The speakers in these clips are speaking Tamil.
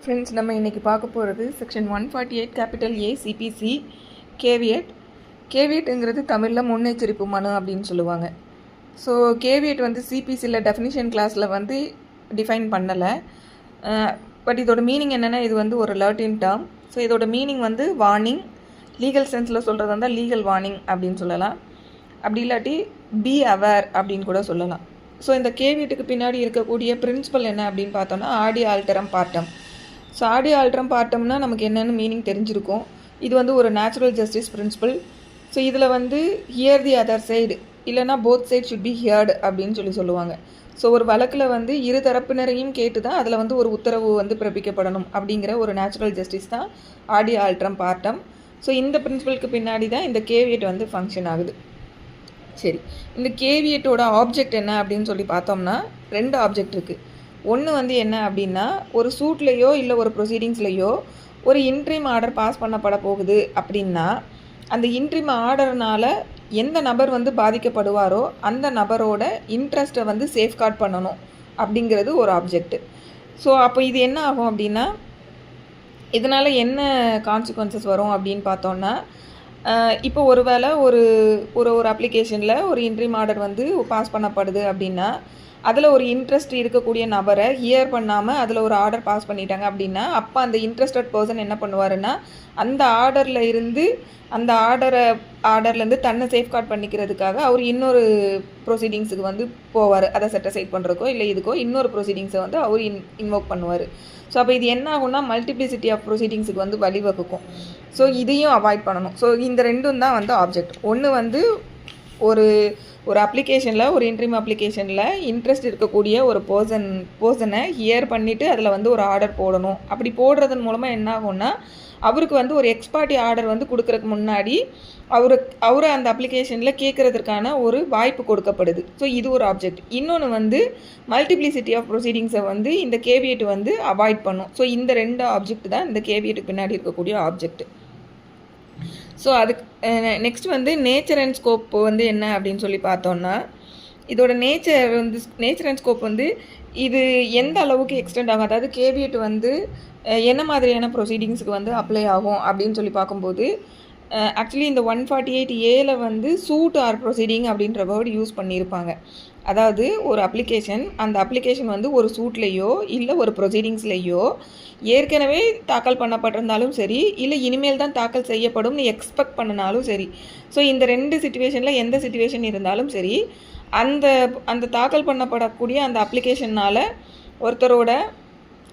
ஃப்ரெண்ட்ஸ், நம்ம இன்றைக்கி பார்க்க போகிறது section 148 capital A CPC caveat. கேவியட்டுங்கிறது தமிழில் முன்னெச்சரிப்பு மனு அப்படின்னு சொல்லுவாங்க. ஸோ கேவியட் வந்து சிபிசியில் டெஃபினிஷன் கிளாஸில் வந்து டிஃபைன் பண்ணலை. பட் இதோட மீனிங் என்னென்னா, இது வந்து ஒரு லர்டின் டேர்ம். ஸோ இதோட மீனிங் வந்து வார்னிங். லீகல் சென்ஸில் சொல்கிறது வந்தால் லீகல் வார்னிங் அப்படின்னு சொல்லலாம். அப்படி இல்லாட்டி பி அவேர் அப்படின்னு கூட சொல்லலாம். ஸோ இந்த கேவியட்டுக்கு பின்னாடி இருக்கக்கூடிய பிரின்சிபல் என்ன அப்படின்னு பார்த்தோன்னா, ஆடி ஆல்டரம் பார்ட்டம். ஸோ ஆடி ஆல்டரம் பார்த்தோம்னா நமக்கு என்னென்னு மீனிங் தெரிஞ்சிருக்கும். இது வந்து ஒரு நேச்சுரல் ஜஸ்டிஸ் பிரின்சிபல். ஸோ இதில் வந்து ஹியர் தி அதர் சைடு, இல்லைனா both side should be heard அப்படின்னு சொல்லுவாங்க. ஸோ ஒரு வழக்கில் வந்து இரு தரப்பினரையும் கேட்டு தான் அதில் வந்து ஒரு உத்தரவு வந்து பிறப்பிக்கப்படணும் அப்படிங்கிற ஒரு நேச்சுரல் ஜஸ்டிஸ் தான் ஆடி ஆல்டரம் பார்ட்டம். ஸோ இந்த பிரின்சிபலுக்கு பின்னாடி தான் இந்த கேவியட் வந்து ஃபங்க்ஷன் ஆகுது. சரி, இந்த கேவியட்டோட ஆப்ஜெக்ட் என்ன அப்படின்னு சொல்லி பார்த்தோம்னா, ரெண்டு ஆப்ஜெக்ட் இருக்குது. ஒன்று வந்து என்ன அப்படின்னா, ஒரு சூட்லேயோ இல்லை ஒரு ப்ரொசீடிங்ஸ்லேயோ ஒரு இன்ட்ரீம் ஆர்டர் பாஸ் பண்ணப்பட போகுது அப்படின்னா, அந்த இன்ட்ரீம் ஆர்டர்னால் எந்த நபர் வந்து பாதிக்கப்படுவாரோ அந்த நபரோட இன்ட்ரெஸ்ட்டை வந்து சேஃப்கார்ட் பண்ணணும் அப்படிங்கிறது ஒரு ஆப்ஜெக்ட். ஸோ அப்போ இது என்ன ஆகும் அப்படின்னா, இதனால் என்ன கான்சிக்வன்சஸ் வரும் அப்படின்னு பார்த்தோன்னா, இப்போ ஒரு வேளை ஒரு ஒரு ஒரு அப்ளிகேஷனில் ஒரு இன்ட்ரீம் ஆர்டர் வந்து பாஸ் பண்ணப்படுது அப்படின்னா, அதில் ஒரு இன்ட்ரெஸ்ட் இருக்கக்கூடிய நபரை ஹியர் பண்ணாமல் அதில் ஒரு ஆர்டர் பாஸ் பண்ணிட்டாங்க அப்படின்னா, அப்போ அந்த இன்ட்ரெஸ்டட் பர்சன் என்ன பண்ணுவாருன்னா, அந்த அந்த ஆர்டர்லேருந்து தன்னை சேஃப்கார்ட் பண்ணிக்கிறதுக்காக அவர் இன்னொரு ப்ரொசீடிங்ஸுக்கு வந்து போவார். அதை செட்டிசைட் பண்ணுறக்கோ இல்லை இதுக்கோ இன்னொரு ப்ரொசீடிங்ஸை வந்து அவர் இன்வோக் பண்ணுவார். ஸோ அப்போ இது என்ன ஆகும்னா, மல்டிப்ளிசிட்டி ஆஃப் ப்ரொசீடிங்ஸுக்கு வந்து வழிவகுக்கும். ஸோ இதையும் அவாய்ட் பண்ணணும். ஸோ இந்த ரெண்டும் தான் வந்து ஆப்ஜெக்ட். ஒன்று வந்து ஒரு அப்ளிகேஷனில், ஒரு இன்ட்ரீம் அப்ளிகேஷனில் இன்ட்ரெஸ்ட் இருக்கக்கூடிய ஒரு பர்சனை ஹியர் பண்ணிவிட்டு அதில் வந்து ஒரு ஆர்டர் போடணும். அப்படி போடுறதன் மூலமாக என்ன ஆகும்னா, அவருக்கு வந்து ஒரு எக்ஸ்பார்ட்டி ஆர்டர் வந்து கொடுக்குறதுக்கு முன்னாடி அவரை அந்த அப்ளிகேஷனில் கேட்குறதுக்கான ஒரு வாய்ப்பு கொடுக்கப்படுது. ஸோ இது ஒரு ஆப்ஜெக்ட். இன்னொன்று வந்து மல்டிப்ளிசிட்டி ஆஃப் ப்ரொசீடிங்ஸை வந்து இந்த கேவியட் வந்து அவாய்ட் பண்ணும். ஸோ இந்த ரெண்டு ஆப்ஜெக்ட் தான் இந்த கேவியட்டுக்கு பின்னாடி இருக்கக்கூடிய ஆப்ஜெக்ட். ஸோ அதுக்கு நெக்ஸ்ட் வந்து நேச்சர் அண்ட் ஸ்கோப் வந்து என்ன அப்படின்னு சொல்லி பார்த்தோன்னா, இதோட நேச்சர் அண்ட் ஸ்கோப் வந்து இது எந்த அளவுக்கு எக்ஸ்டெண்ட் ஆகும், அதாவது கேவியட் வந்து என்ன மாதிரியான ப்ரொசீடிங்ஸுக்கு வந்து அப்ளை ஆகும் அப்படின்னு சொல்லி பார்க்கும்போது, ஆக்சுவலி இந்த 148A வந்து சூட் ஆர் ப்ரொசீடிங் அப்படின்ற வேர்டு யூஸ் பண்ணியிருப்பாங்க. அதாவது ஒரு அந்த அப்ளிகேஷன் வந்து ஒரு சூட்லேயோ இல்லை ஒரு ப்ரொசீடிங்ஸ்லேயோ ஏற்கனவே தாக்கல் பண்ணப்பட்டிருந்தாலும் சரி, இல்லை இனிமேல் தான் தாக்கல் செய்யப்படும் எக்ஸ்பெக்ட் பண்ணினாலும் சரி. ஸோ இந்த ரெண்டு சிச்சுவேஷனில் எந்த சிச்சுவேஷன் இருந்தாலும் சரி, அந்த தாக்கல் பண்ணப்படக்கூடிய அந்த அப்ளிகேஷனால் ஒருத்தரோட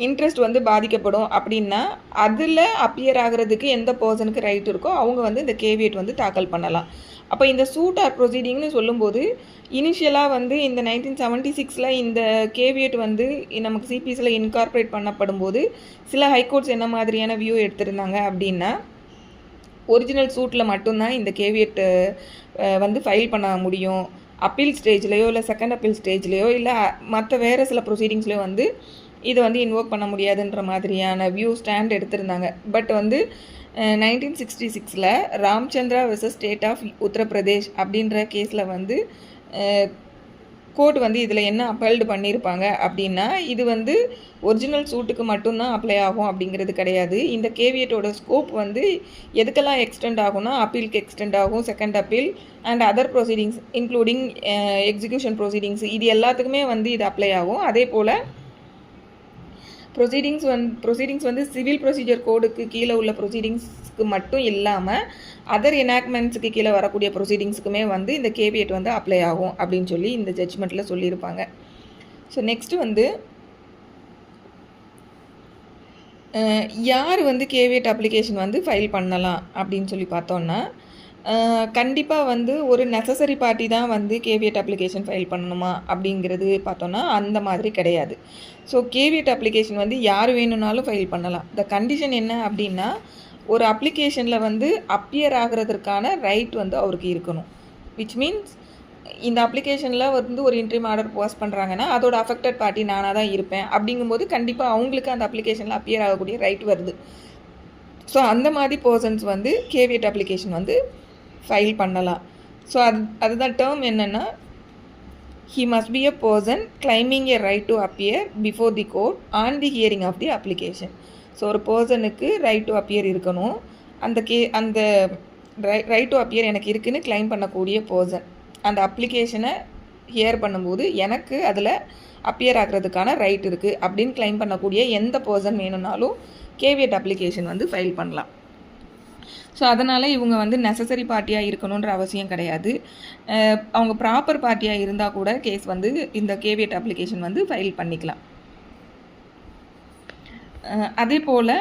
இன்ட்ரெஸ்ட் வந்து பாதிக்கப்படும் அப்படின்னா, அதில் அப்பியர் ஆகிறதுக்கு எந்த பர்சனுக்கு ரைட் இருக்கோ அவங்க வந்து இந்த கேவியட் வந்து தாக்கல் பண்ணலாம். அப்போ இந்த சூட் ஆர் ப்ரொசீடிங்னு சொல்லும்போது, இனிஷியலாக வந்து இந்த 1976 இந்த கேவியட் வந்து நமக்கு சிபிசியில் இன்கார்பரேட் பண்ணப்படும் போது சில ஹைகோர்ட்ஸ் என்ன மாதிரியான வியூ எடுத்திருந்தாங்க அப்படின்னா, ஒரிஜினல் சூட்டில் மட்டும்தான் இந்த கேவியட் வந்து ஃபைல் பண்ண முடியும். அப்பீல் ஸ்டேஜ்லேயோ இல்லை செகண்ட் அப்பீல் ஸ்டேஜ்லேயோ இல்லை மற்ற வேறு சில ப்ரொசீடிங்ஸ்லேயோ வந்து இதை வந்து இன்வோக் பண்ண முடியாதுன்ற மாதிரியான வியூ ஸ்டாண்ட் எடுத்திருந்தாங்க. பட் வந்து 1966 Ramchandra versus state of Uttar Pradesh அப்படின்ற கேஸில் வந்து கோர்ட் வந்து இதில் என்ன அப்பல்டு பண்ணியிருப்பாங்க அப்படின்னா, இது வந்து ஒரிஜினல் சூட்டுக்கு மட்டும்தான் அப்ளை ஆகும் அப்படிங்கிறது கிடையாது. இந்த கேவியட்டோட ஸ்கோப் வந்து எதுக்கெல்லாம் எக்ஸ்டெண்ட் ஆகும்னா, அப்பீலுக்கு எக்ஸ்டெண்ட் ஆகும், second appeal and other proceedings including execution proceedings, இது எல்லாத்துக்குமே வந்து இது அப்ளை ஆகும். அதே போல் ப்ரொசீடிங்ஸ் வந்து சிவில் ப்ரொசீஜர் கோடுக்கு கீழே உள்ள ப்ரொசீடிங்ஸ்க்கு மட்டும் இல்லாமல் அதர் எனாக்ட்மெண்ட்ஸுக்கு கீழே வரக்கூடிய ப்ரொசீடிங்ஸுக்குமே வந்து இந்த கேவியட் வந்து அப்ளை ஆகும் அப்படின்னு சொல்லி இந்த ஜட்ஜ்மெண்ட்டில் சொல்லியிருப்பாங்க. ஸோ நெக்ஸ்ட்டு வந்து யார் வந்து கேவியட் அப்ளிகேஷன் வந்து ஃபைல் பண்ணலாம் அப்படின்னு சொல்லி பார்த்தோன்னா, கண்டிப்பாக வந்து ஒரு நெசசரி பார்ட்டி தான் வந்து கேவியட் அப்ளிகேஷன் ஃபைல் பண்ணணுமா அப்படிங்கிறது பார்த்தோன்னா அந்த மாதிரி கிடையாது. ஸோ கேவியட் அப்ளிகேஷன் வந்து யார் வேணும்னாலும் ஃபைல் பண்ணலாம். த கண்டிஷன் என்ன அப்படின்னா, ஒரு அப்ளிகேஷனில் வந்து அப்பியர் ஆகிறதுக்கான ரைட் வந்து அவருக்கு இருக்கணும். விச் மீன்ஸ் இந்த அப்ளிகேஷனில் வந்து ஒரு இன்ட்ரீம் ஆர்டர் பாஸ் பண்ணுறாங்கன்னா அதோட அஃபெக்டட் பார்ட்டி நானாக தான் இருப்பேன். அப்படிங்கும்போது கண்டிப்பாக அவங்களுக்கு அந்த அப்ளிகேஷனில் அப்பியர் ஆகக்கூடிய ரைட் வருது. ஸோ அந்த மாதிரி பர்சன்ஸ் வந்து கேவியட் அப்ளிகேஷன் வந்து ஃபைல் பண்ணலாம். ஸோ அதுதான் டேர்ம் என்னென்னா, he must be a person claiming a right to appear before the court on the hearing of the application. So ஒரு பர்சனுக்கு ரைட் டு அப்பியர் இருக்கணும். அந்த ரைட் டு அப்பியர் எனக்கு இருக்குதுன்னு கிளைம் பண்ணக்கூடிய பர்சன் அந்த அப்ளிகேஷனை ஹியர் பண்ணும்போது எனக்கு அதில் அப்பியர் ஆகிறதுக்கான ரைட் இருக்குது அப்படின்னு கிளைம் பண்ணக்கூடிய எந்த பர்சன் வேணும்னாலும் கேவியட் அப்ளிகேஷன் வந்து ஃபைல் பண்ணலாம். ஸோ அதனால் இவங்க வந்து நெசசரி பார்ட்டியாக இருக்கணுன்ற அவசியம் கிடையாது. அவங்க ப்ராப்பர் பார்ட்டியாக இருந்தால் கூட கேஸ் வந்து இந்த கேவியட் அப்ளிகேஷன் வந்து ஃபைல் பண்ணிக்கலாம். அதே போல்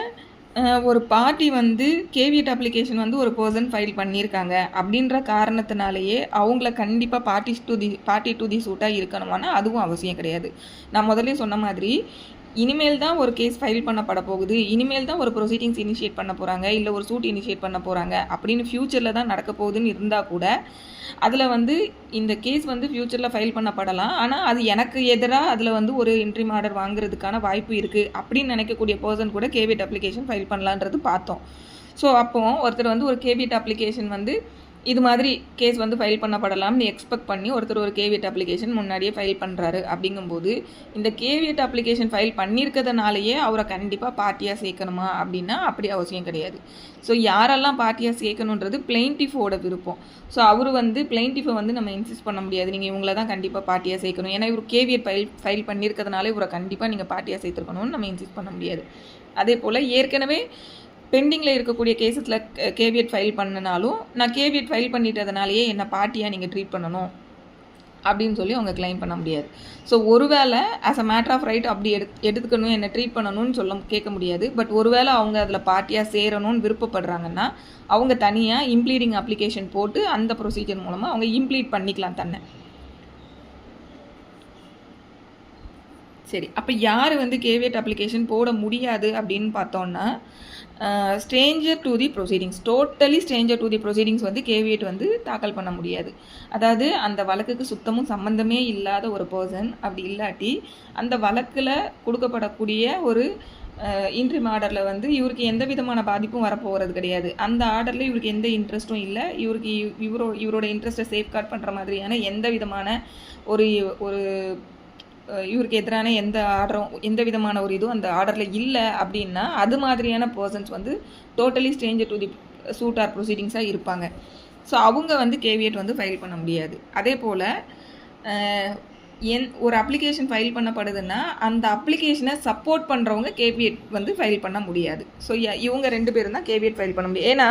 ஒரு பார்ட்டி வந்து கேவியட் அப்ளிகேஷன் வந்து ஒரு பர்சன் ஃபைல் பண்ணியிருக்காங்க அப்படின்ற காரணத்தினாலேயே அவங்கள கண்டிப்பாக பார்ட்டி டு தி சூட்டாக இருக்கணுமானா அதுவும் அவசியம் கிடையாது. நான் முதல்ல சொன்ன மாதிரி இனிமேல் தான் ஒரு கேஸ் ஃபைல் பண்ணப்பட போகுது, இனிமேல் தான் ஒரு ப்ரொசீடிங்ஸ் இனிஷியேட் பண்ண போகிறாங்க, இல்லை ஒரு சூட் இனிஷியேட் பண்ண போகிறாங்க அப்படின்னு ஃப்யூச்சரில் தான் நடக்க போகுதுன்னு இருந்தால் கூட அதில் வந்து இந்த கேஸ் வந்து ஃப்யூச்சரில் ஃபைல் பண்ணப்படலாம். ஆனால் அது எனக்கு எதிராக அதில் வந்து ஒரு இன்ட்ரீம் ஆர்டர் வாங்குறதுக்கான வாய்ப்பு இருக்குது அப்படின்னு நினைக்கக்கூடிய பர்சன் கூட கேவியட் அப்ளிகேஷன் ஃபைல் பண்ணலான்றது பார்த்தோம். ஸோ அப்போது ஒருத்தர் வந்து ஒரு கேவியட் அப்ளிகேஷன் வந்து இது மாதிரி கேஸ் வந்து ஃபைல் பண்ணப்படலாம்னு எக்ஸ்பெக்ட் பண்ணி ஒருத்தர் ஒரு கேவியட் அப்ளிகேஷன் முன்னாடியே ஃபைல் பண்ணுறாரு. அப்படிங்கும்போது இந்த கேவியட் அப்ளிகேஷன் ஃபைல் பண்ணியிருக்கிறதுனாலேயே அவரை கண்டிப்பாக பார்ட்டியாக சேர்க்கணுமா அப்படின்னா அப்படி அவசியம் கிடையாது. ஸோ யாரெல்லாம் பார்ட்டியாக சேர்க்கணுன்றது பிளெயின்டிஃபோட விருப்பம். ஸோ அவர் வந்து பிளெயின்டிஃபை வந்து நம்ம இன்சிஸ்ட் பண்ண முடியாது, நீங்கள் இவங்கள தான் கண்டிப்பாக பார்ட்டியாக சேர்க்கணும், ஏன்னா இவர் கேவியட் ஃபைல் பண்ணியிருக்கிறதுனால இவரை கண்டிப்பாக நீங்கள் பார்ட்டியாக சேர்த்துருக்கணும்னு நம்ம இன்சிஸ்ட் பண்ண முடியாது. அதே போல் ஏற்கனவே பெண்டிங்கில் இருக்கக்கூடிய கேஸஸில் கேவியட் ஃபைல் பண்ணினாலும் நான் கேவியட் ஃபைல் பண்ணிட்டதுனாலேயே என்னை பார்ட்டியாக நீங்கள் ட்ரீட் பண்ணணும் அப்படின்னு சொல்லி அவங்க கிளைம் பண்ண முடியாது. ஸோ ஒருவேளை as a matter of right அப்படி எடுத்துக்கணும் என்னை ட்ரீட் பண்ணணும்னு கேட்க முடியாது. பட் ஒருவேளை அவங்க அதில் பார்ட்டியாக சேரணும்னு விருப்பப்படுறாங்கன்னா அவங்க தனியாக இம்ப்ளீடிங் அப்ளிகேஷன் போட்டு அந்த ப்ரொசீஜர் மூலமாக அவங்க இம்ப்ளீட் பண்ணிக்கலாம் தன்னை. சரி, அப்போ யார் வந்து கேவியட் அப்ளிகேஷன் போட முடியாது அப்படின்னு பார்த்தோன்னா Stranger to the proceedings, totally stranger to the proceedings வந்து கேவியட் வந்து தாக்கல் பண்ண முடியாது. அதாவது அந்த வழக்குக்கு சுத்தமும் சம்மந்தமே இல்லாத ஒரு பர்சன், அப்படி இல்லாட்டி அந்த வழக்கில் கொடுக்கப்படக்கூடிய ஒரு இன்ட்ரீம் ஆர்டரில் வந்து இவருக்கு எந்த விதமான பாதிப்பும் வரப்போகிறது கிடையாது, அந்த ஆர்டரில் இவருக்கு எந்த இன்ட்ரெஸ்ட்டும் இல்லை, இவருக்கு இவரோட இன்ட்ரெஸ்ட்டை சேஃப்கார்ட் பண்ணுற மாதிரியான எந்த விதமான ஒரு இவருக்கு எதிரான எந்த விதமான ஒரு இதுவும் அந்த ஆர்டரில் இல்லை அப்படின்னா அது மாதிரியான பர்சன்ஸ் வந்து totally stranger to the suit or ப்ரொசீடிங்ஸாக இருப்பாங்க. ஸோ அவங்க வந்து கேவியட் வந்து ஃபைல் பண்ண முடியாது. அதே போல் ஒரு அப்ளிகேஷன் ஃபைல் பண்ணப்படுதுன்னா அந்த அப்ளிகேஷனை சப்போர்ட் பண்ணுறவங்க கேவியட் வந்து ஃபைல் பண்ண முடியாது. ஸோ இவங்க 2 பேரும் தான் கேவியட் ஃபைல் பண்ண முடியும். ஏன்னா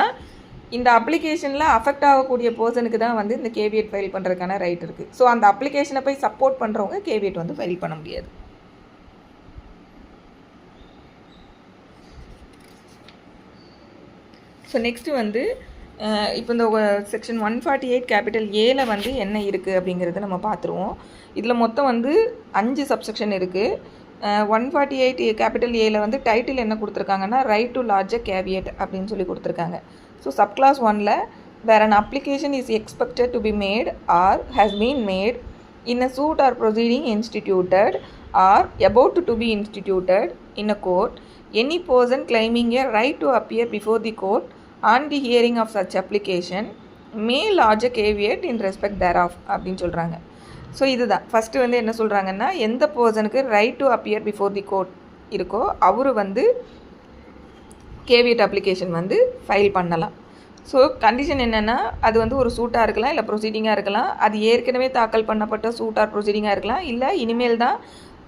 இந்த அப்ளிகேஷனில் அஃபெக்ட் ஆகக்கூடிய பர்சனுக்கு தான் வந்து இந்த கேவியட் ஃபைல் பண்ணுறதுக்கான ரைட் இருக்குது. ஸோ அந்த அப்ளிகேஷனை போய் சப்போர்ட் பண்ணுறவங்க கேவியட் வந்து ஃபைல் பண்ண முடியாது. ஸோ நெக்ஸ்ட்டு வந்து இப்போ இந்த செக்ஷன் 148 கேபிட்டல் ஏல வந்து என்ன இருக்குது அப்படிங்கிறத நம்ம பார்த்துருவோம். இதில் மொத்தம் வந்து 5 சப்செக்ஷன் இருக்குது. 148 கேபிட்டல் ஏல வந்து டைட்டில் என்ன கொடுத்துருக்காங்கன்னா right to lodge a caveat அப்படின்னு சொல்லி கொடுத்துருக்காங்க. ஸோ சப்கிளாஸ் 1ல் where an application is expected to be made or has been made in a suit or proceeding instituted or about to be instituted in a court, any person claiming a right to appear before the court on the hearing of such application may lodge a caveat in respect thereof அப்படின்னு சொல்கிறாங்க. ஸோ இதுதான் ஃபஸ்ட்டு வந்து என்ன சொல்கிறாங்கன்னா எந்த பர்சனுக்கு right to appear before the court இருக்கோ அவர் வந்து கேவியட் அப்ளிகேஷன் வந்து ஃபைல் பண்ணலாம். ஸோ கண்டிஷன் என்னென்னா அது வந்து ஒரு சூட்டாக இருக்கலாம், இல்லை ப்ரொசீடிங்காக இருக்கலாம், அது ஏற்கனவே தாக்கல் பண்ணப்பட்ட சூட் ஆர் ப்ரொசீடிங்காக இருக்கலாம், இல்லை இனிமேல் தான்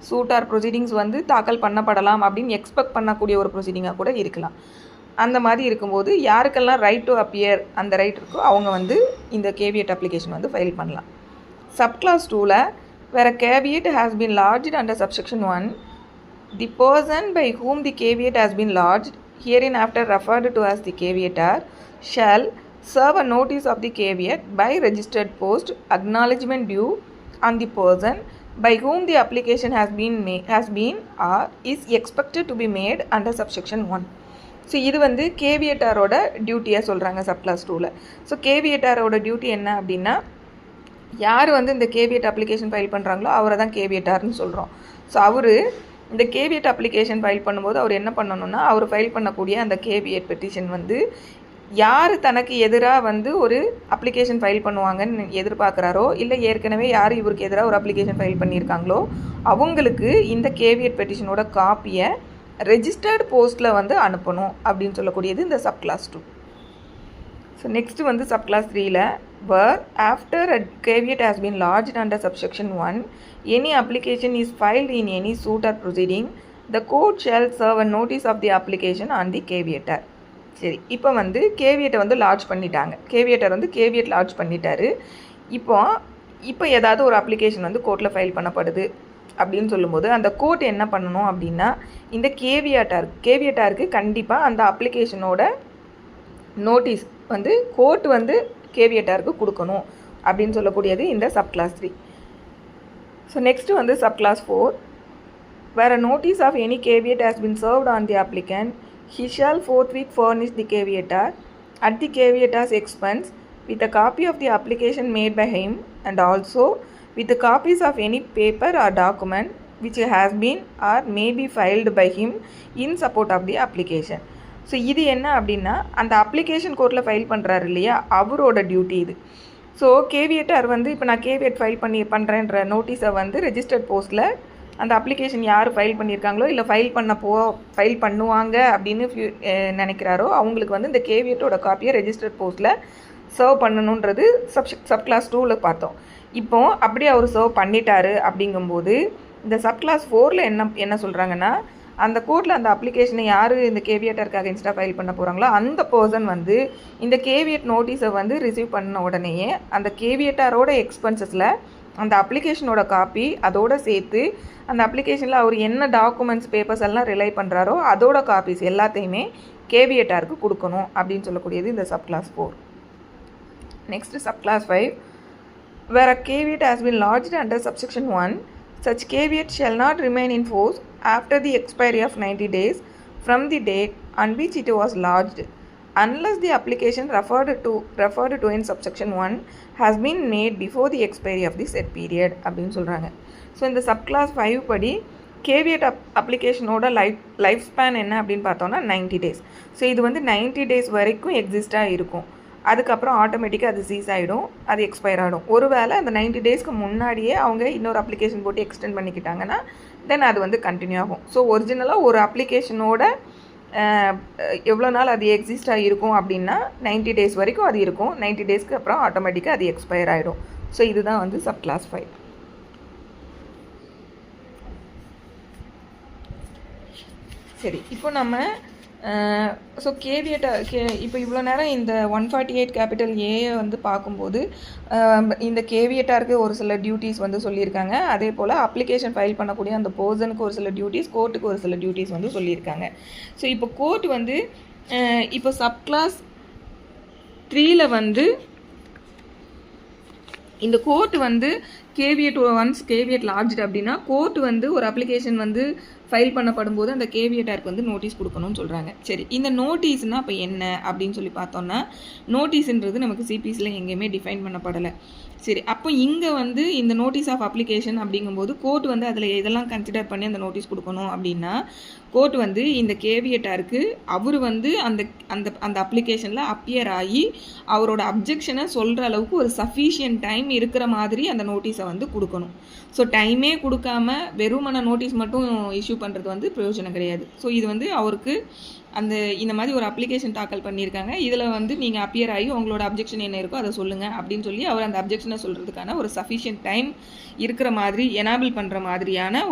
சூட் ஆர் ப்ரொசீடிங்ஸ் வந்து தாக்கல் பண்ணப்படலாம் அப்படின்னு எக்ஸ்பெக்ட் பண்ணக்கூடிய ஒரு ப்ரொசீடிங்காக கூட இருக்கலாம். அந்த மாதிரி இருக்கும்போது யாருக்கெல்லாம் ரைட் டு அப்பியர் அந்த ரைட் இருக்கோ அவங்க வந்து இந்த கேவியட் அப்ளிகேஷன் வந்து ஃபைல் பண்ணலாம். சப்கிளாஸ் 2ல் where a caveat has been lodged under subsection 1, the person by whom the caveat has been lodged, hereinafter referred to as the caveator, shall serve a notice of the caveat by registered post, acknowledgement due on the person by whom the application has been or is expected to be made under subsection 1. So இது வந்து கேவியட்டாரோட டியூட்டியாக சொல்கிறாங்க சப்கிளாஸ் 2ல். ஸோ கேவியட்டாரோட டியூட்டி என்ன அப்படின்னா யார் வந்து இந்த கேவியட் அப்ளிகேஷன் ஃபைல் பண்ணுறாங்களோ அவரை தான் கேவியட்டார்னு சொல்கிறோம். ஸோ அவர் இந்த கேவியட் அப்ளிகேஷன் ஃபைல் பண்ணும்போது அவர் என்ன பண்ணணும்னா அவர் ஃபைல் பண்ணக்கூடிய அந்த கேவியட் பெட்டிஷன் வந்து யார் தனக்கு எதிராக வந்து ஒரு அப்ளிகேஷன் ஃபைல் பண்ணுவாங்கன்னு எதிர்பார்க்குறாரோ, இல்லை ஏற்கனவே யார் இவருக்கு எதிராக ஒரு அப்ளிகேஷன் ஃபைல் பண்ணியிருக்காங்களோ அவங்களுக்கு இந்த கேவியட் பெட்டிஷனோட காப்பியை ரெஜிஸ்டர்டு போஸ்ட்டில் வந்து அனுப்பணும் அப்படின்னு சொல்லக்கூடியது இந்த சப்கிளாஸ் 2. ஸோ நெக்ஸ்ட்டு வந்து subclass 3ல where after a caveat has been lodged under subsection 1, any application is filed in any suit or proceeding, the court shall serve a notice of the application on the caveator. சரி, இப்போ வந்து கேவியட்டை வந்து லாட்ஜ் பண்ணிட்டாங்க. கேவியட்டர் வந்து கேவியட் லாட்ஜ் பண்ணிட்டாரு. இப்போ ஏதாவது ஒரு அப்ளிகேஷன் வந்து கோர்ட்டில் ஃபைல் பண்ணப்படுது அப்படின்னு சொல்லும்போது அந்த கோர்ட் என்ன பண்ணணும் அப்படின்னா, இந்த கேவியட்டாருக்கு கண்டிப்பாக அந்த அப்ளிகேஷனோட நோட்டீஸ் வந்து கோர்ட் வந்து கேவியட்டாருக்கு கொடுக்கணும் அப்படின்னு சொல்லக்கூடியது இந்த சப்கிளாஸ் 3. ஸோ நெக்ஸ்ட்டு வந்து subclass 4, where a notice of any caveat has been served on the applicant, he shall forthwith furnish the caveator at the caveator's expense with a copy of the application made by him and also with the copies of any paper or document which has been or may be filed by him in support of the application. So இது என்ன அப்படின்னா, அந்த அப்ளிகேஷன் கோர்ட்டில் ஃபைல் பண்ணுறாரு இல்லையா, அவரோட டியூட்டி இது. ஸோ கேவியட்டார் வந்து இப்போ நான் கேவியட் பண்ணுறேன்ற நோட்டீஸை வந்து ரெஜிஸ்டர்ட் போஸ்ட்டில் அந்த அப்ளிகேஷன் யார் ஃபைல் பண்ணியிருக்காங்களோ இல்லை ஃபைல் பண்ணுவாங்க அப்படின்னு நினைக்கிறாரோ அவங்களுக்கு வந்து இந்த கேவியட்டோட காப்பியை ரெஜிஸ்டர்ட் போஸ்ட்டில் சர்வ் பண்ணணுன்றது சப்கிளாஸ் 2ல் பார்த்தோம். இப்போது அப்படியே அவர் சர்வ் பண்ணிட்டாரு அப்படிங்கும்போது இந்த சப்கிளாஸ் 4ல் என்ன சொல்கிறாங்கன்னா, அந்த கோர்ட்டில் அந்த அப்ளிகேஷனை யார் இந்த கேவியட்டருக்காக அகைன்ஸ்டாக ஃபைல் பண்ண போகிறாங்களோ அந்த பர்சன் வந்து இந்த கேவியட் நோட்டீஸை வந்து ரிசீவ் பண்ண உடனேயே அந்த கேவியட்டாரோட எக்ஸ்பென்சஸில் அந்த அப்ளிகேஷனோட காப்பி அதோடு சேர்த்து அந்த அப்ளிகேஷனில் அவர் என்ன டாக்குமெண்ட்ஸ் பேப்பர்ஸ் எல்லாம் ரிலை பண்ணுறாரோ அதோட காப்பீஸ் எல்லாத்தையுமே கேவியட்டாருக்கு கொடுக்கணும் அப்படின்னு சொல்லக்கூடியது இந்த subclass 4. Next subclass 5, where a caveat has been lodged under subsection 1, such caveat shall not remain in force after the expiry of 90 days from the date on which it was lodged, unless the application referred to in subsection 1 has been made before the expiry of the said period அப்படின்னு சொல்கிறாங்க. ஸோ இந்த சப்கிளாஸ் 5 படி கேவியட் அப்ளிகேஷனோட லைஃப் ஸ்பேன் என்ன அப்படின்னு பார்த்தோன்னா 90 days. ஸோ இது வந்து 90 days வரைக்கும் எக்ஸிஸ்டாக இருக்கும். அதுக்கப்புறம் ஆட்டோமேட்டிக்காக அது சீஸ் ஆகிடும், அது எக்ஸ்பயர் ஆகிடும். ஒருவேளை அந்த 90 daysக்கு முன்னாடியே அவங்க இன்னொரு அப்ளிகேஷன் போட்டு எக்ஸ்டெண்ட் பண்ணிக்கிட்டாங்கன்னா தென் அது வந்து கண்டினியூ ஆகும். ஸோ ஒரிஜினலாக ஒரு அப்ளிகேஷனோட எவ்வளோ நாள் அது எக்ஸிஸ்டாக இருக்கும் அப்படின்னா 90 days வரைக்கும் அது இருக்கும். 90 daysக்கு அப்புறம் ஆட்டோமேட்டிக்காக அது எக்ஸ்பயர் ஆகிடும். ஸோ இதுதான் வந்து சப்கிளாஸ் 5. சரி, இப்போ நம்ம ஸோ இப்போ இவ்வளோ நேரம் இந்த 148 கேபிட்டல் ஏயை வந்து பார்க்கும்போது இந்த கேவியட்டாருக்கு ஒரு சில டியூட்டிஸ் வந்து சொல்லியிருக்காங்க. அதே போல் அப்ளிகேஷன் ஃபைல் பண்ணக்கூடிய அந்த பர்சனுக்கு ஒரு சில டியூட்டிஸ், கோர்ட்டுக்கு ஒரு சில டியூட்டிஸ் வந்து சொல்லியிருக்காங்க. ஸோ இப்போ கோர்ட் வந்து இப்போ சப்கிளாஸ் 3ல் வந்து இந்த கோர்ட் வந்து கேவியட் லாட்ஜ்டு அப்படின்னா கோர்ட் வந்து ஒரு அப்ளிகேஷன் வந்து ஃபைல் பண்ணப்படும் போது அந்த கேவியட்டாருக்கு வந்து நோட்டீஸ் கொடுக்கணும்னு சொல்கிறாங்க. சரி, இந்த நோட்டீஸ்னால் அப்போ என்ன அப்படின்னு சொல்லி பார்த்தோன்னா, நோட்டீஸுன்றது நமக்கு சிபிசியில் எங்கேயுமே டிஃபைன் பண்ணப்படலை. சரி, அப்போ இங்கே வந்து இந்த நோட்டீஸ் ஆஃப் அப்ளிகேஷன் அப்படிங்கும்போது கோர்ட் வந்து அதில் எதெல்லாம் கன்சிடர் பண்ணி அந்த நோட்டீஸ் கொடுக்கணும் அப்படின்னா, கோர்ட் வந்து இந்த கேவியட்டாருக்கு அவர் வந்து அந்த அந்த அந்த அப்ளிகேஷனில் அப்பியர் ஆகி அவரோட அப்ஜெக்ஷனை சொல்கிற அளவுக்கு ஒரு சஃபிஷியன்ட் டைம் இருக்கிற மாதிரி அந்த நோட்டீஸை வந்து கொடுக்கணும். ஸோ டைமே கொடுக்காம வெறுமன நோட்டீஸ் மட்டும் இஷ்யூ பண்ணுறது வந்து பிரயோஜனம் கிடையாது. ஸோ இது வந்து அவருக்கு இந்த மாதிரி ஒரு அப்ளிகேஷன் தாக்கல் பண்ணியிருக்காங்க, இதில் வந்து நீங்கள் அப்பியர் ஆகி உங்களோட அப்ஜெக்ஷன் என்ன இருக்கோ அதை சொல்லுங்கள் அப்படின்னு சொல்லி அவர் அந்த அப்ஜெக்ஷனை சொல்கிறதுக்கான ஒரு சஃபிஷியன்ட் டைம் இருக்கிற மாதிரி எனேபிள் பண்ணுற மாதிரியான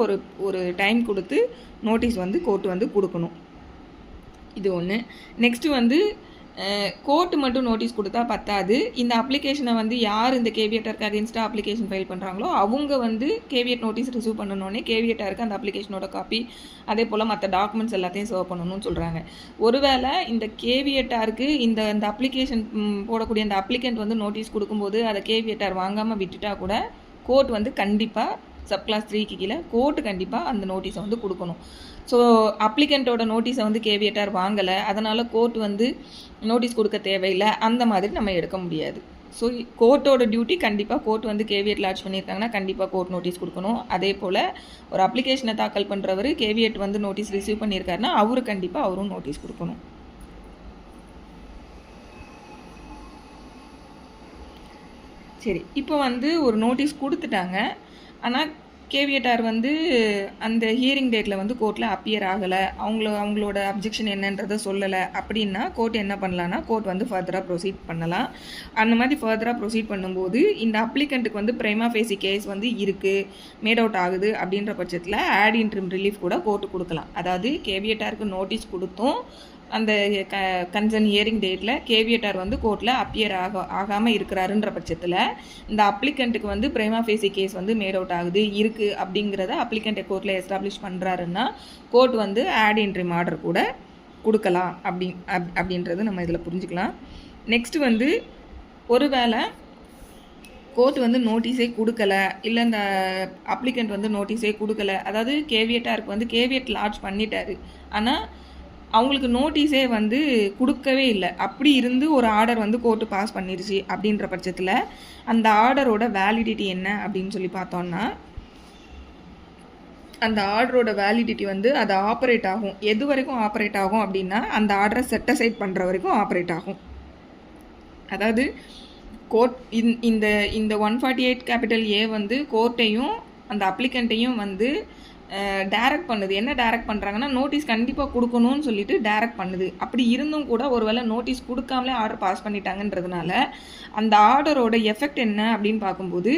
ஒரு டைம் கொடுத்து நோட்டீஸ் வந்து கோர்ட் வந்து கொடுக்கணும். இது ஒன்று. நெக்ஸ்ட்டு வந்து கோர்ட் மட்டும் நோட்டீஸ் கொடுத்தா பத்தாது. இந்த அப்ளிகேஷனை வந்து யார் இந்த கேவியட்டாருக்கு அகேன்ஸ்டாக அப்ளிகேஷன் ஃபைல் பண்ணுறாங்களோ அவங்க வந்து கேவியட் நோட்டீஸ் ரிசீவ் பண்ணணுன்னே கேவியட்டாருக்கு அந்த அப்ளிகேஷனோட காப்பி அதே போல் மற்ற டாக்குமெண்ட்ஸ் எல்லாத்தையும் சர்வ் பண்ணணும்னு சொல்கிறாங்க. ஒருவேளை இந்த கேவியட்டாருக்கு இந்த அப்ளிகேஷன் போடக்கூடிய அந்த அப்ளிகண்ட் வந்து நோட்டீஸ் கொடுக்கும்போது அதை கேவியட்டார் வாங்காமல் விட்டுட்டா கூட கோர்ட் வந்து கண்டிப்பாக சப்கிளாஸ் 3க்கு கீழே கோர்ட்டு கண்டிப்பாக அந்த நோட்டீஸை வந்து கொடுக்கணும். ஸோ அப்ளிகண்ட்டோட நோட்டீஸை வந்து கேவியட்டார் வாங்கலை, அதனால் கோர்ட் வந்து நோட்டீஸ் கொடுக்க தேவையில்லை, அந்த மாதிரி நம்ம எடுக்க முடியாது. ஸோ கோர்ட்டோட டியூட்டி கண்டிப்பாக கோர்ட் வந்து கேவியட் லாட்ஜ் பண்ணியிருக்காங்கன்னா கண்டிப்பாக கோர்ட் நோட்டீஸ் கொடுக்கணும். அதே போல் ஒரு அப்ளிகேஷனை தாக்கல் பண்ணுறவர் கேவியட் வந்து நோட்டீஸ் ரிசீவ் பண்ணியிருக்காருன்னா அவரும் நோட்டீஸ் கொடுக்கணும். சரி, இப்போ வந்து ஒரு நோட்டீஸ் கொடுத்துட்டாங்க. ஆனால் கேவியட்டார் வந்து அந்த ஹியரிங் டேட்டில் வந்து கோர்ட்டில் அப்பியர் ஆகலை, அவங்களோட அப்ஜெக்ஷன் என்னன்றதை சொல்லலை அப்படின்னா கோர்ட் என்ன பண்ணலான்னா கோர்ட் வந்து ஃபர்தராக ப்ரொசீட் பண்ணலாம். அந்த மாதிரி ஃபர்தராக ப்ரொசீட் பண்ணும்போது இந்த அப்ளிகண்ட்டுக்கு வந்து பிரைமா ஃபேசி கேஸ் வந்து இருக்குது, மேட் அவுட் ஆகுது அப்படின்ற பட்சத்தில் ஆட் இன்ட்ரிம் ரிலீஃப் கூட கோர்ட்டு கொடுக்கலாம். அதாவது கேவியட்டாருக்கு நோட்டீஸ் கொடுத்தும் அந்த கன்சர்ன் ஹியரிங் டேட்டில் கேவியட்டார் வந்து கோர்ட்டில் அப்பியர் ஆகாமல் இருக்கிறாருன்ற பட்சத்தில் இந்த அப்ளிகண்ட்டுக்கு வந்து பிரைமா ஃபேசி கேஸ் வந்து மேட் அவுட் ஆகுது இருக்குது அப்படிங்கிறத அப்ளிகண்ட்டை கோர்ட்டில் எஸ்டாப்ளிஷ் பண்ணுறாருன்னா கோர்ட் வந்து ஆட் இன்ட்ரிம் ஆர்டர் கூட கொடுக்கலாம் அப்படின்றது நம்ம இதில் புரிஞ்சுக்கலாம். நெக்ஸ்ட்டு வந்து ஒருவேளை கோர்ட் வந்து நோட்டீஸே கொடுக்கல, இல்லை இந்த அப்ளிகண்ட் வந்து நோட்டீஸே கொடுக்கல, அதாவது கேவியட்டாருக்கு வந்து கேவியட் லாட்ஜ் பண்ணிட்டாரு, ஆனால் அவங்களுக்கு நோட்டீஸே வந்து கொடுக்கவே இல்லை, அப்படி இருந்து ஒரு ஆர்டர் வந்து கோர்ட்டு பாஸ் பண்ணிருச்சு அப்படின்ற பட்சத்தில் அந்த ஆர்டரோட வேலிடிட்டி என்ன அப்படின்னு சொல்லி பார்த்தோன்னா அந்த ஆர்டரோட வேலிடிட்டி வந்து அது ஆப்ரேட் ஆகும். எது வரைக்கும் ஆப்ரேட் ஆகும் அப்படின்னா அந்த ஆர்டரை செட் அசைட் பண்ணுற வரைக்கும் ஆப்ரேட் ஆகும். அதாவது கோர்ட் இந்த 148 வந்து கோர்ட்டையும் அந்த அப்ளிகண்ட்டையும் வந்து டைரக்ட் பண்ணுது. என்ன டைரக்ட் பண்ணுறாங்கன்னா நோட்டீஸ் கண்டிப்பாக கொடுக்கணும்னு சொல்லிட்டு டைரக்ட் பண்ணுது. அப்படி இருந்தும் கூட ஒருவேளை நோட்டீஸ் கொடுக்காமலே ஆர்டர் பாஸ் பண்ணிட்டாங்கன்றதுனால அந்த ஆர்டரோட எஃபெக்ட் என்ன அப்படின்னு பார்க்கும்போது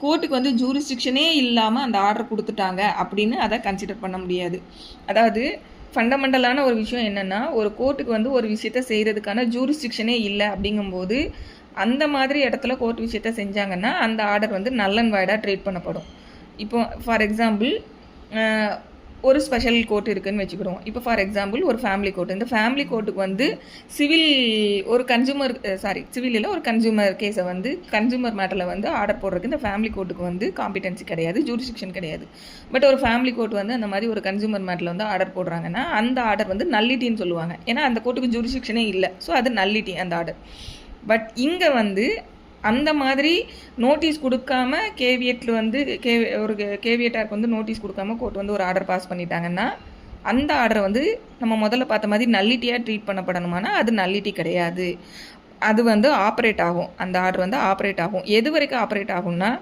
கோர்ட்டுக்கு வந்து ஜூரிஸ்டிக்ஷனே இல்லாமல் அந்த ஆர்டர் கொடுத்துட்டாங்க அப்படின்னு அதை கன்சிடர் பண்ண முடியாது. அதாவது ஃபண்டமெண்டலான ஒரு விஷயம் என்னென்னா ஒரு கோர்ட்டுக்கு வந்து ஒரு விஷயத்த செய்கிறதுக்கான ஜூரிஸ்டிக்ஷனே இல்லை அப்படிங்கும்போது அந்த மாதிரி இடத்துல கோர்ட் விஷயத்த செஞ்சாங்கன்னா அந்த ஆர்டர் வந்து நல் அண்ட் வாய்டாக ட்ரீட் பண்ணப்படும். இப்போ ஃபார் எக்ஸாம்பிள் ஒரு ஸ்பெஷல் கோர்ட் இருக்குதுன்னு வச்சுக்கிறோம். இப்போ ஃபார் எக்ஸாம்பிள் ஒரு ஃபேமிலி கோர்ட். இந்த ஃபேமிலி கோர்ட்டுக்கு வந்து சிவிலில் ஒரு கன்சூமர் கேஸை வந்து கன்சூமர் மேட்டரில் வந்து ஆர்டர் போடுறதுக்கு இந்த ஃபேமிலி கோர்ட்டுக்கு வந்து காம்பிடன்சி கிடையாது, ஜூரிஸ்டிக்ஷன் கிடையாது. பட் ஒரு ஃபேமிலி கோர்ட் வந்து அந்த மாதிரி ஒரு கன்சூமர் மேட்டரில் வந்து ஆர்டர் போடுறாங்கன்னா அந்த ஆர்டர் வந்து நல்லிட்டின்னு சொல்லுவாங்க. ஏன்னா அந்த கோர்ட்டுக்கு ஜூரிஸ்டிக்ஷனே இல்லை, ஸோ அது நல்லிட்டி அந்த ஆர்டர். பட் இங்கே வந்து அந்த மாதிரி நோட்டீஸ் கொடுக்காம கேவியட்டில் வந்து ஒரு கேவியட்டாருக்கு வந்து நோட்டீஸ் கொடுக்காம கோர்ட் வந்து ஒரு ஆர்டர் பாஸ் பண்ணிட்டாங்கன்னா அந்த ஆர்டரை வந்து நம்ம முதல்ல பார்த்த மாதிரி நல்லிட்டியாக ட்ரீட் பண்ணப்படணுமானா அது நல்லிட்டி கிடையாது, அது வந்து ஆப்ரேட் ஆகும். அந்த ஆர்டர் வந்து ஆப்ரேட் ஆகும். எது வரைக்கும் ஆப்ரேட் ஆகும்னா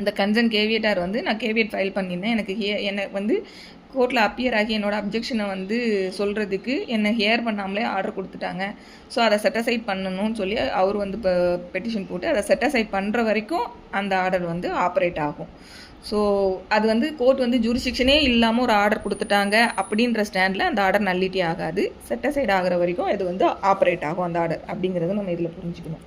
இந்த கன்சர்ன் கேவியட்டார் வந்து நான் கேவியட் ஃபைல் பண்ணியிருந்தேன், எனக்கு வந்து கோர்ட்டில் அப்பியர் ஆகி என்னோடய அப்ஜெக்ஷனை வந்து சொல்கிறதுக்கு என்னை ஹியர் பண்ணாமலே ஆர்டர் கொடுத்துட்டாங்க, ஸோ அதை செட்டசைட் பண்ணணும்னு சொல்லி அவர் வந்து இப்போ பெட்டிஷன் போட்டு அதை செட்டசைட் பண்ணுற வரைக்கும் அந்த ஆர்டர் வந்து ஆப்ரேட் ஆகும். ஸோ அது வந்து கோர்ட் வந்து ஜூரிஸ்டிக்ஷனே இல்லாமல் ஒரு ஆர்டர் கொடுத்துட்டாங்க அப்படின்ற ஸ்டாண்டில் அந்த ஆர்டர் நல்லிட்டி ஆகாது, செட்டசைட் ஆகிற வரைக்கும் இது வந்து ஆப்ரேட் ஆகும் அந்த ஆர்டர் அப்படிங்கிறத நம்ம இதில் புரிஞ்சுக்கணும்.